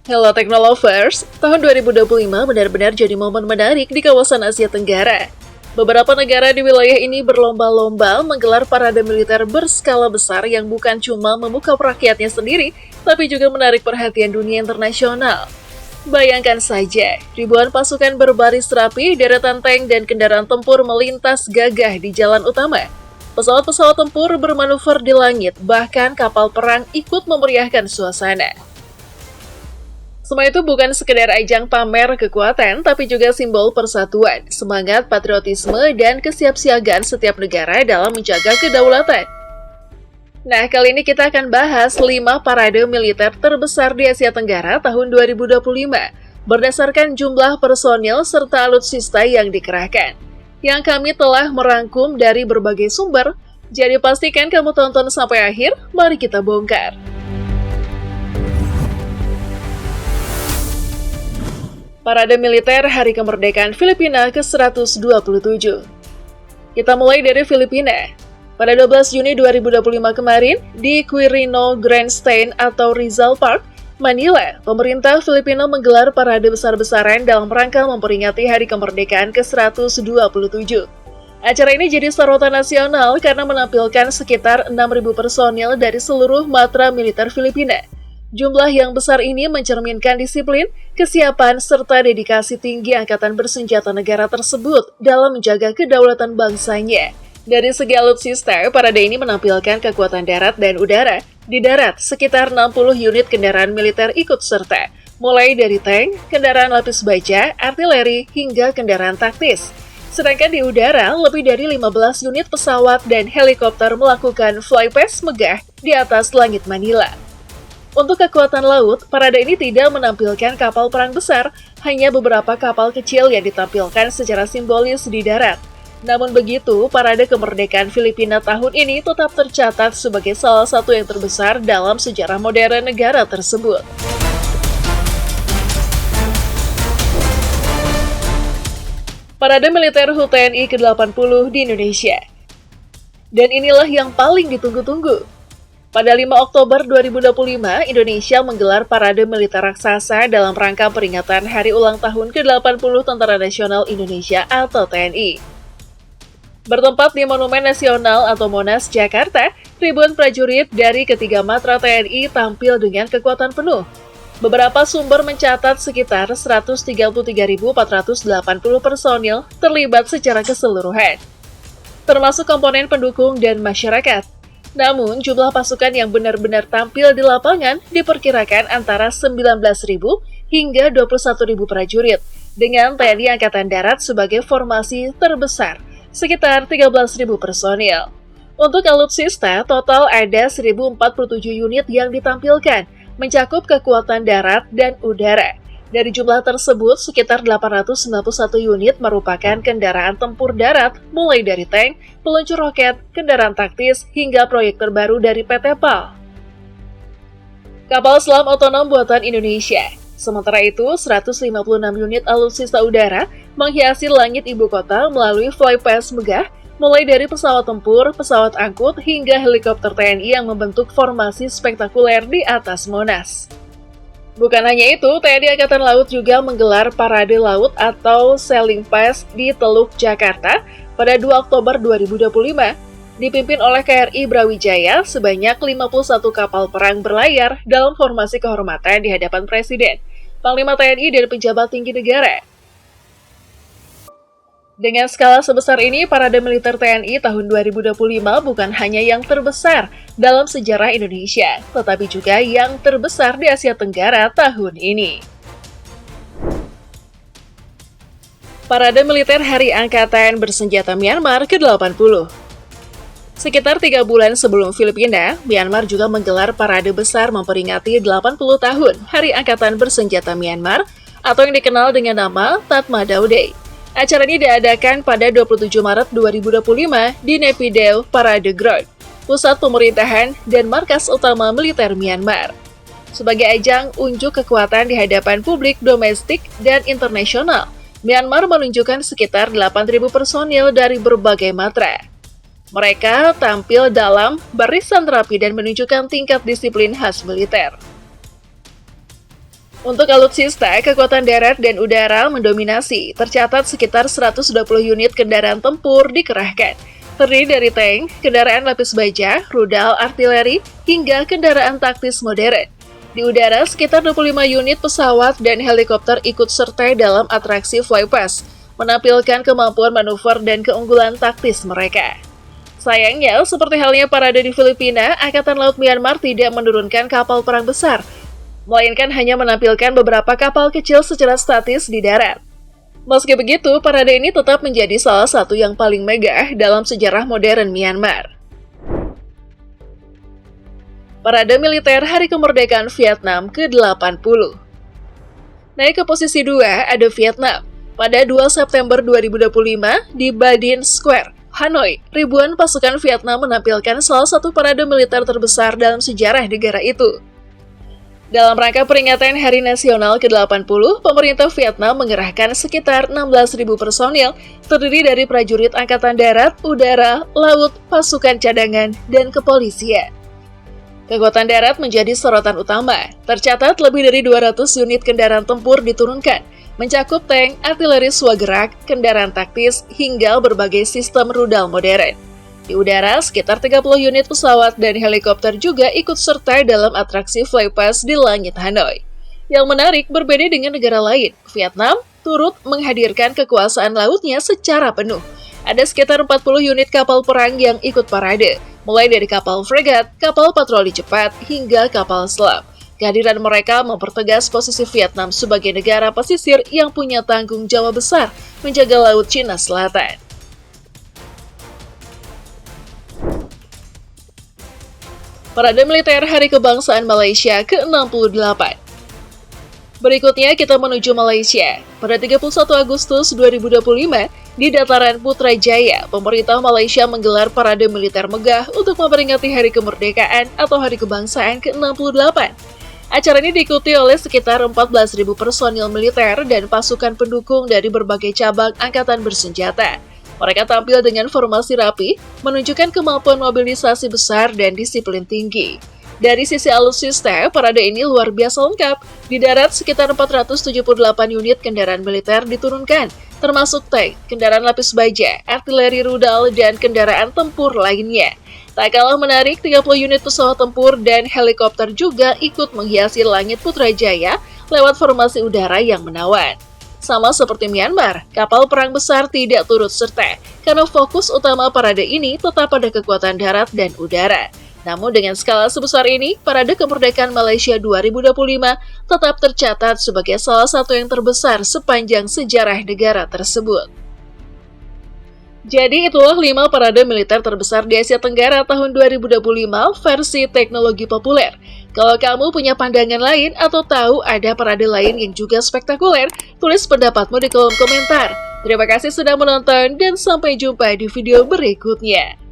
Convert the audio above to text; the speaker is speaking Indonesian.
Hello Technolovers, tahun 2025 benar-benar jadi momen menarik di kawasan Asia Tenggara. Beberapa negara di wilayah ini berlomba-lomba menggelar parade militer berskala besar yang bukan cuma memukau rakyatnya sendiri, tapi juga menarik perhatian dunia internasional. Bayangkan saja, ribuan pasukan berbaris rapi, deretan tank dan kendaraan tempur melintas gagah di jalan utama. Pesawat-pesawat tempur bermanuver di langit, bahkan kapal perang ikut memeriahkan suasana. Semua itu bukan sekedar ajang pamer kekuatan, tapi juga simbol persatuan, semangat patriotisme, dan kesiapsiagaan setiap negara dalam menjaga kedaulatan. Nah, kali ini kita akan bahas 5 parade militer terbesar di Asia Tenggara tahun 2025, berdasarkan jumlah personil serta alutsista yang dikerahkan, yang kami telah merangkum dari berbagai sumber, jadi pastikan kamu tonton sampai akhir, mari kita bongkar. Parade Militer Hari Kemerdekaan Filipina ke-127. Kita mulai dari Filipina. Pada 12 Juni 2025 kemarin, di Quirino Grandstand atau Rizal Park, Manila, pemerintah Filipina menggelar parade besar-besaran dalam rangka memperingati Hari Kemerdekaan ke-127. Acara ini jadi sorotan nasional karena menampilkan sekitar 6.000 personil dari seluruh matra militer Filipina. Jumlah yang besar ini mencerminkan disiplin, kesiapan, serta dedikasi tinggi Angkatan Bersenjata negara tersebut dalam menjaga kedaulatan bangsanya. Dari segi alutsista, parade ini menampilkan kekuatan darat dan udara. Di darat, sekitar 60 unit kendaraan militer ikut serta, mulai dari tank, kendaraan lapis baja, artileri, hingga kendaraan taktis. Sedangkan di udara, lebih dari 15 unit pesawat dan helikopter melakukan flypast megah di atas langit Manila. Untuk kekuatan laut, parade ini tidak menampilkan kapal perang besar, hanya beberapa kapal kecil yang ditampilkan secara simbolis di darat. Namun begitu, parade kemerdekaan Filipina tahun ini tetap tercatat sebagai salah satu yang terbesar dalam sejarah modern negara tersebut. Parade Militer HUT TNI ke-80 di Indonesia. Dan inilah yang paling ditunggu-tunggu. Pada 5 Oktober 2025, Indonesia menggelar parade militer raksasa dalam rangka peringatan Hari Ulang Tahun ke-80 Tentara Nasional Indonesia atau TNI. Bertempat di Monumen Nasional atau Monas, Jakarta, ribuan prajurit dari ketiga matra TNI tampil dengan kekuatan penuh. Beberapa sumber mencatat sekitar 133.480 personil terlibat secara keseluruhan, termasuk komponen pendukung dan masyarakat. Namun, jumlah pasukan yang benar-benar tampil di lapangan diperkirakan antara 19.000 hingga 21.000 prajurit, dengan TNI Angkatan Darat sebagai formasi terbesar, sekitar 13.000 personil. Untuk alutsista, total ada 1.047 unit yang ditampilkan, mencakup kekuatan darat dan udara. Dari jumlah tersebut, sekitar 891 unit merupakan kendaraan tempur darat, mulai dari tank, peluncur roket, kendaraan taktis, hingga proyek terbaru dari PT PAL. Kapal selam otonom buatan Indonesia. Sementara itu, 156 unit alutsista udara menghiasi langit ibu kota melalui flypast megah, mulai dari pesawat tempur, pesawat angkut, hingga helikopter TNI yang membentuk formasi spektakuler di atas Monas. Bukan hanya itu, TNI Angkatan Laut juga menggelar parade laut atau Sailing Pass di Teluk Jakarta pada 2 Oktober 2025. Dipimpin oleh KRI Brawijaya, sebanyak 51 kapal perang berlayar dalam formasi kehormatan di hadapan Presiden, Panglima TNI, dan pejabat tinggi negara. Dengan skala sebesar ini, parade militer TNI tahun 2025 bukan hanya yang terbesar dalam sejarah Indonesia, tetapi juga yang terbesar di Asia Tenggara tahun ini. Parade Militer Hari Angkatan Bersenjata Myanmar ke-80. Sekitar 3 bulan sebelum Filipina, Myanmar juga menggelar parade besar memperingati 80 tahun Hari Angkatan Bersenjata Myanmar atau yang dikenal dengan nama Tatmadaw Day. Acara ini diadakan pada 27 Maret 2025 di Naypyidaw Parade Ground, pusat pemerintahan dan markas utama militer Myanmar. Sebagai ajang unjuk kekuatan di hadapan publik domestik dan internasional, Myanmar menunjukkan sekitar 8.000 personil dari berbagai matra. Mereka tampil dalam barisan rapi dan menunjukkan tingkat disiplin khas militer. Untuk alutsista, kekuatan darat dan udara mendominasi. Tercatat sekitar 120 unit kendaraan tempur dikerahkan. Terdiri dari tank, kendaraan lapis baja, rudal artileri, hingga kendaraan taktis modern. Di udara, sekitar 25 unit pesawat dan helikopter ikut serta dalam atraksi Flypass, menampilkan kemampuan manuver dan keunggulan taktis mereka. Sayangnya, seperti halnya parade di Filipina, Angkatan Laut Myanmar tidak menurunkan kapal perang besar, melainkan hanya menampilkan beberapa kapal kecil secara statis di darat. Meski begitu, parade ini tetap menjadi salah satu yang paling megah dalam sejarah modern Myanmar. Parade Militer Hari Kemerdekaan Vietnam ke-80. Naik ke posisi 2 ada Vietnam. Pada 2 September 2025 di Ba Dinh Square, Hanoi, ribuan pasukan Vietnam menampilkan salah satu parade militer terbesar dalam sejarah negara itu. Dalam rangka peringatan Hari Nasional ke-80, pemerintah Vietnam mengerahkan sekitar 16.000 personil terdiri dari prajurit Angkatan Darat, Udara, Laut, pasukan cadangan, dan kepolisian. Kekuatan darat menjadi sorotan utama. Tercatat lebih dari 200 unit kendaraan tempur diturunkan, mencakup tank, artileri swagerak, kendaraan taktis, hingga berbagai sistem rudal modern. Di udara, sekitar 30 unit pesawat dan helikopter juga ikut serta dalam atraksi Flypass di langit Hanoi. Yang menarik, berbeda dengan negara lain, Vietnam turut menghadirkan kekuasaan lautnya secara penuh. Ada sekitar 40 unit kapal perang yang ikut parade, mulai dari kapal fregat, kapal patroli cepat, hingga kapal selam. Kehadiran mereka mempertegas posisi Vietnam sebagai negara pesisir yang punya tanggung jawab besar menjaga Laut Cina Selatan. Parade Militer Hari Kebangsaan Malaysia ke-68. Berikutnya kita menuju Malaysia. Pada 31 Agustus 2025, di dataran Putrajaya, pemerintah Malaysia menggelar parade militer megah untuk memperingati Hari Kemerdekaan atau Hari Kebangsaan ke-68. Acara ini diikuti oleh sekitar 14.000 personil militer dan pasukan pendukung dari berbagai cabang angkatan bersenjata. Mereka tampil dengan formasi rapi, menunjukkan kemampuan mobilisasi besar dan disiplin tinggi. Dari sisi alutsista, parade ini luar biasa lengkap. Di darat, sekitar 478 unit kendaraan militer diturunkan, termasuk tank, kendaraan lapis baja, artileri rudal, dan kendaraan tempur lainnya. Tak kalah menarik, 30 unit pesawat tempur dan helikopter juga ikut menghiasi langit Putrajaya lewat formasi udara yang menawan. Sama seperti Myanmar, kapal perang besar tidak turut serta, karena fokus utama parade ini tetap pada kekuatan darat dan udara. Namun dengan skala sebesar ini, Parade Kemerdekaan Malaysia 2025 tetap tercatat sebagai salah satu yang terbesar sepanjang sejarah negara tersebut. Jadi itulah 5 parade militer terbesar di Asia Tenggara tahun 2025 versi teknologi populer. Kalau kamu punya pandangan lain atau tahu ada parade lain yang juga spektakuler, tulis pendapatmu di kolom komentar. Terima kasih sudah menonton dan sampai jumpa di video berikutnya.